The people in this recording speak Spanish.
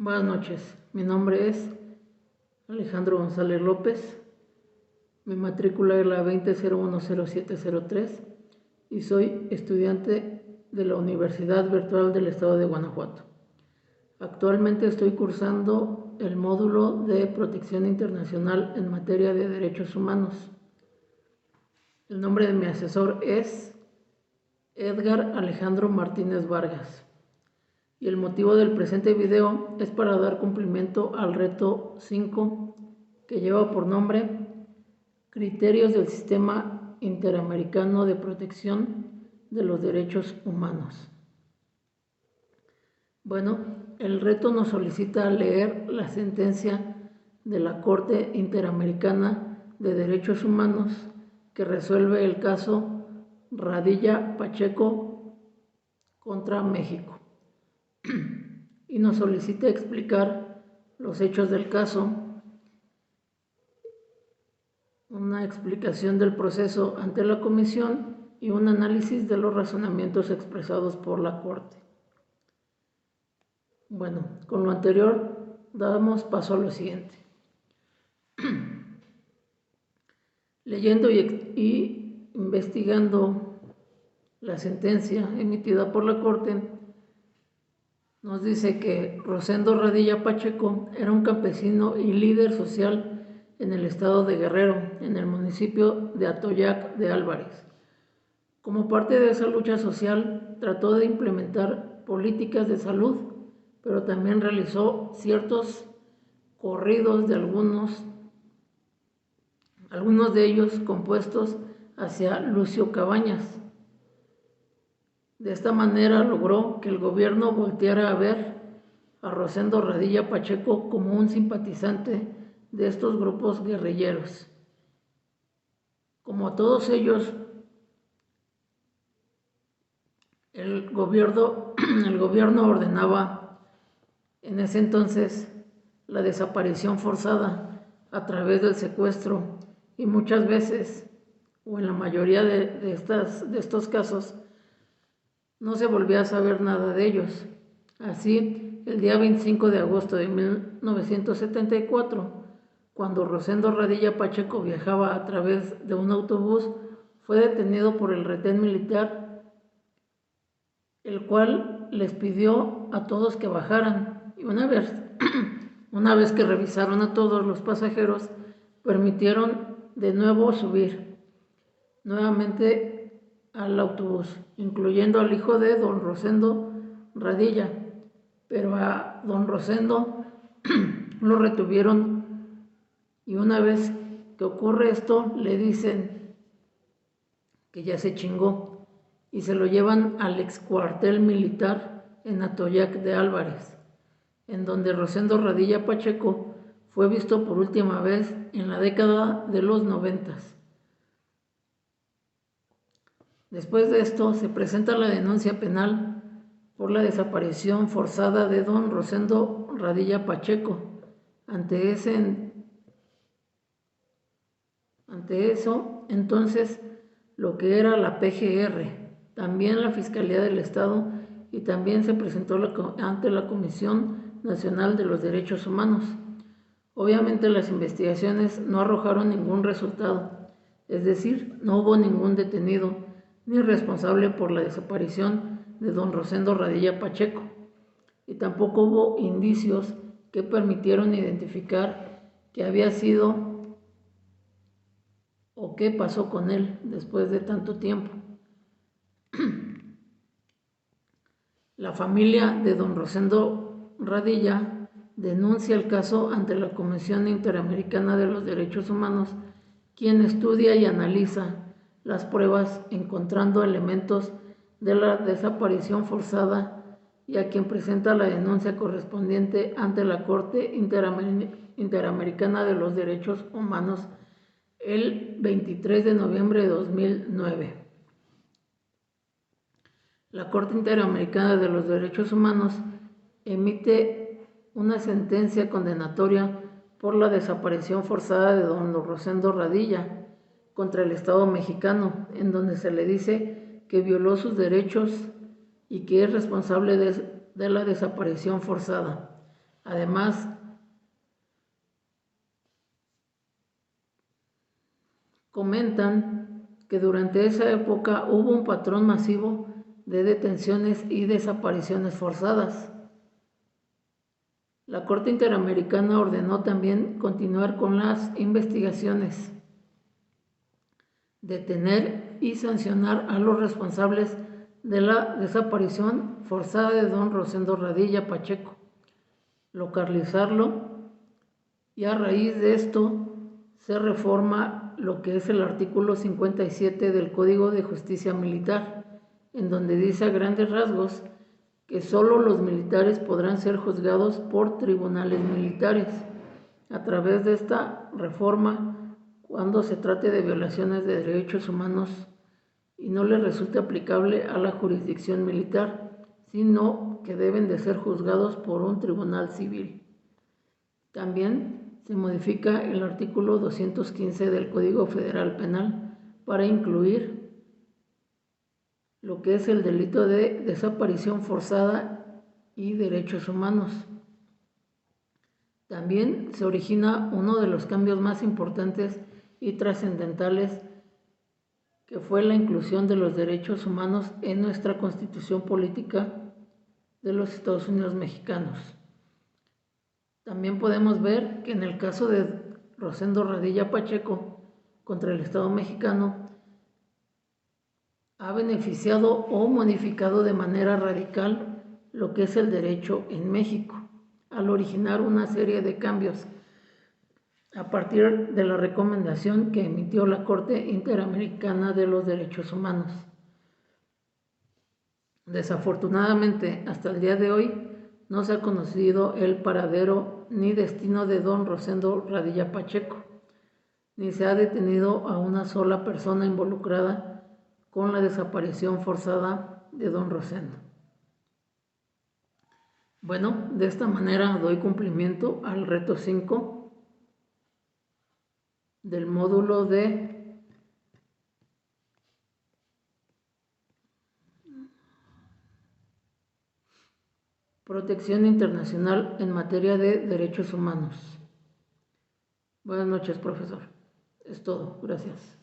Buenas noches, mi nombre es Alejandro González López, mi matrícula es la 20010703 y soy estudiante de la Universidad Virtual del Estado de Guanajuato. Actualmente estoy cursando el módulo de Protección Internacional en materia de derechos humanos. El nombre de mi asesor es Edgar Alejandro Martínez Vargas. Y el motivo del presente video es para dar cumplimiento al reto 5 que lleva por nombre Criterios del Sistema Interamericano de Protección de los Derechos Humanos. Bueno, el reto nos solicita leer la sentencia de la Corte Interamericana de Derechos Humanos que resuelve el caso Radilla Pacheco contra México. Y nos solicita explicar los hechos del caso, una explicación del proceso ante la comisión y un análisis de los razonamientos expresados por la Corte. Bueno, con lo anterior damos paso a lo siguiente. Leyendo y investigando la sentencia emitida por la Corte, nos dice que Rosendo Radilla Pacheco era un campesino y líder social en el estado de Guerrero, en el municipio de Atoyac de Álvarez. Como parte de esa lucha social, trató de implementar políticas de salud, pero también realizó ciertos corridos de algunos de ellos compuestos hacia Lucio Cabañas. De esta manera logró que el gobierno volteara a ver a Rosendo Radilla Pacheco como un simpatizante de estos grupos guerrilleros. Como a todos ellos, el gobierno ordenaba en ese entonces la desaparición forzada a través del secuestro y muchas veces, o en la mayoría de estos casos, no se volvía a saber nada de ellos. Así, el día 25 de agosto de 1974, cuando Rosendo Radilla Pacheco viajaba a través de un autobús, fue detenido por el retén militar, el cual les pidió a todos que bajaran. Y una vez que revisaron a todos los pasajeros, permitieron de nuevo subir nuevamente al autobús, incluyendo al hijo de don Rosendo Radilla, pero a don Rosendo lo retuvieron y una vez que ocurre esto le dicen que ya se chingó y se lo llevan al excuartel militar en Atoyac de Álvarez, en donde Rosendo Radilla Pacheco fue visto por última vez en la década de los 90. Después de esto se presenta la denuncia penal por la desaparición forzada de don Rosendo Radilla Pacheco. Ante eso, entonces, lo que era la PGR, también la Fiscalía del Estado y también se presentó ante la Comisión Nacional de los Derechos Humanos. Obviamente las investigaciones no arrojaron ningún resultado, es decir, no hubo ningún detenido ni responsable por la desaparición de don Rosendo Radilla Pacheco, y tampoco hubo indicios que permitieron identificar qué había sido o qué pasó con él después de tanto tiempo. La familia de don Rosendo Radilla denuncia el caso ante la Comisión Interamericana de los Derechos Humanos, quien estudia y analiza las pruebas encontrando elementos de la desaparición forzada y a quien presenta la denuncia correspondiente ante la Corte Interamericana de los Derechos Humanos el 23 de noviembre de 2009. La Corte Interamericana de los Derechos Humanos emite una sentencia condenatoria por la desaparición forzada de don Rosendo Radilla contra el Estado mexicano, en donde se le dice que violó sus derechos y que es responsable de la desaparición forzada. Además, comentan que durante esa época hubo un patrón masivo de detenciones y desapariciones forzadas. La Corte Interamericana ordenó también continuar con las investigaciones, detener y sancionar a los responsables de la desaparición forzada de don Rosendo Radilla Pacheco, localizarlo, y a raíz de esto se reforma lo que es el artículo 57 del Código de Justicia Militar, en donde dice a grandes rasgos que solo los militares podrán ser juzgados por tribunales militares. A través de esta reforma, cuando se trate de violaciones de derechos humanos y no les resulte aplicable a la jurisdicción militar, sino que deben de ser juzgados por un tribunal civil. También se modifica el artículo 215 del Código Federal Penal para incluir lo que es el delito de desaparición forzada y derechos humanos. También se origina uno de los cambios más importantes y trascendentales, que fue la inclusión de los derechos humanos en nuestra Constitución Política de los Estados Unidos Mexicanos. También podemos ver que en el caso de Rosendo Radilla Pacheco contra el Estado mexicano, ha beneficiado o modificado de manera radical lo que es el derecho en México, al originar una serie de cambios a partir de la recomendación que emitió la Corte Interamericana de los Derechos Humanos. Desafortunadamente, hasta el día de hoy, no se ha conocido el paradero ni destino de don Rosendo Radilla Pacheco, ni se ha detenido a una sola persona involucrada con la desaparición forzada de don Rosendo. Bueno, de esta manera doy cumplimiento al reto 5 del módulo de protección internacional en materia de derechos humanos. Buenas noches, profesor. Es todo. Gracias.